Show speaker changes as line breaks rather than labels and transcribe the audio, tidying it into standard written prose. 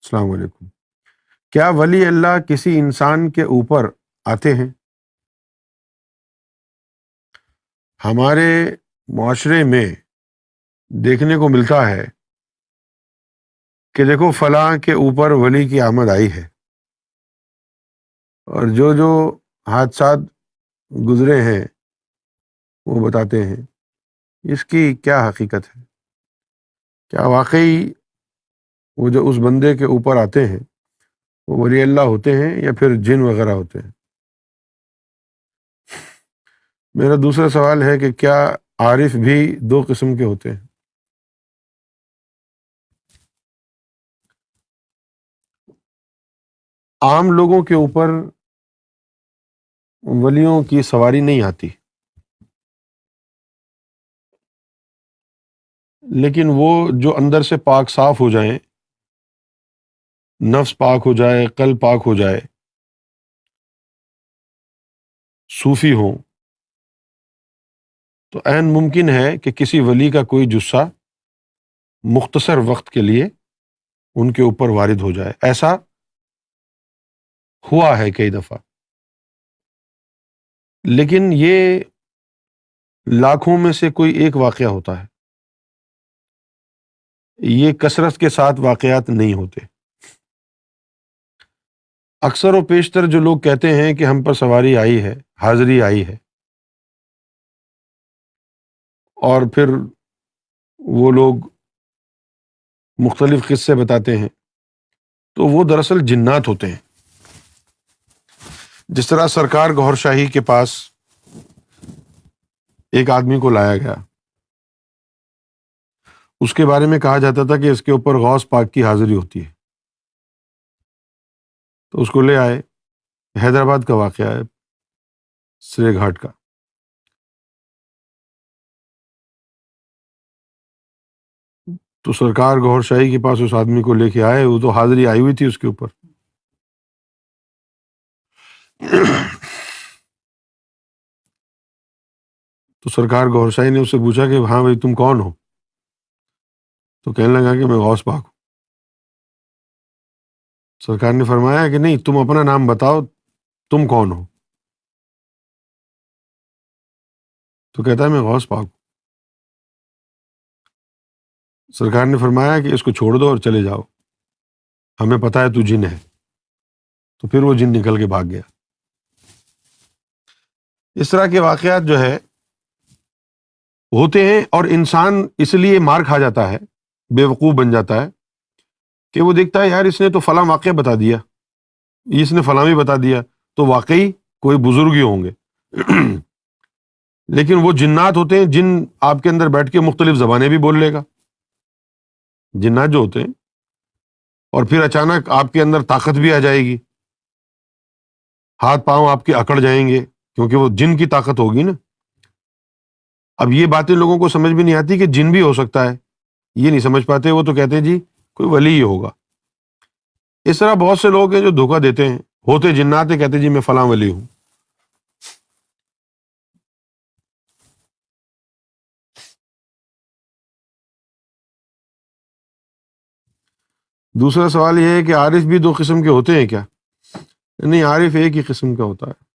السلام علیکم۔ کیا ولی اللہ کسی انسان کے اوپر آتے ہیں؟ ہمارے معاشرے میں دیکھنے کو ملتا ہے کہ دیکھو فلاں کے اوپر ولی کی آمد آئی ہے، اور جو حادثات گزرے ہیں وہ بتاتے ہیں۔ اس کی کیا حقیقت ہے؟ کیا واقعی وہ جو اس بندے کے اوپر آتے ہیں وہ ولی اللہ ہوتے ہیں یا پھر جن وغیرہ ہوتے ہیں؟ میرا دوسرا سوال ہے کہ کیا عارف بھی دو قسم کے ہوتے ہیں؟ عام لوگوں کے اوپر ولیوں کی سواری نہیں آتی، لیکن وہ جو اندر سے پاک صاف ہو جائیں، نفس پاک ہو جائے، قلب پاک ہو جائے، صوفی ہوں، تو عین ممکن ہے کہ کسی ولی کا کوئی جثہ مختصر وقت کے لیے ان کے اوپر وارد ہو جائے۔ ایسا ہوا ہے کئی دفعہ، لیکن یہ لاکھوں میں سے کوئی ایک واقعہ ہوتا ہے، یہ کثرت کے ساتھ واقعات نہیں ہوتے۔ اکثر و بیشتر جو لوگ کہتے ہیں کہ ہم پر سواری آئی ہے، حاضری آئی ہے، اور پھر وہ لوگ مختلف قصے بتاتے ہیں، تو وہ دراصل جنات ہوتے ہیں۔ جس طرح سرکار گوھر شاہی کے پاس ایک آدمی کو لایا گیا، اس کے بارے میں کہا جاتا تھا کہ اس کے اوپر غوث پاک کی حاضری ہوتی ہے، تو اس کو لے آئے۔ حیدرآباد کا واقعہ ہے، سرے گھاٹ کا۔ تو سرکار گوھر شاہی کے پاس اس آدمی کو لے کے آئے، وہ تو حاضری آئی ہوئی تھی اس کے اوپر۔ تو سرکار گوھر شاہی نے اس سے پوچھا کہ ہاں بھائی تم کون ہو؟ تو کہنے لگا کہ میں غوث پاک ہوں۔ سرکار نے فرمایا کہ نہیں، تم اپنا نام بتاؤ، تم کون ہو؟ تو کہتا ہے میں غوث پاک ہوں۔ سرکار نے فرمایا کہ اس کو چھوڑ دو اور چلے جاؤ، ہمیں پتہ ہے تو جن ہے۔ تو پھر وہ جن نکل کے بھاگ گیا۔ اس طرح کے واقعات جو ہے ہوتے ہیں، اور انسان اس لیے مار کھا جاتا ہے، بے وقوف بن جاتا ہے، کہ وہ دیکھتا ہے یار اس نے تو فلاں واقعہ بتا دیا، اس نے فلاں بھی بتا دیا، تو واقعی کوئی بزرگ ہی ہوں گے۔ لیکن وہ جنات ہوتے ہیں، جن آپ کے اندر بیٹھ کے مختلف زبانیں بھی بول لے گا، جنات جو ہوتے ہیں، اور پھر اچانک آپ کے اندر طاقت بھی آ جائے گی، ہاتھ پاؤں آپ کے اکڑ جائیں گے، کیونکہ وہ جن کی طاقت ہوگی نا۔ اب یہ باتیں لوگوں کو سمجھ بھی نہیں آتی کہ جن بھی ہو سکتا ہے، یہ نہیں سمجھ پاتے، وہ تو کہتے ہیں جی کوئی ولی ہی ہوگا۔ اس طرح بہت سے لوگ ہیں جو دھوکہ دیتے ہیں، ہوتے جنات ہیں، کہتے ہیں جی میں فلاں ولی ہوں۔ دوسرا سوال یہ ہے کہ عارف بھی دو قسم کے ہوتے ہیں کیا؟ نہیں، عارف ایک ہی قسم کا ہوتا ہے۔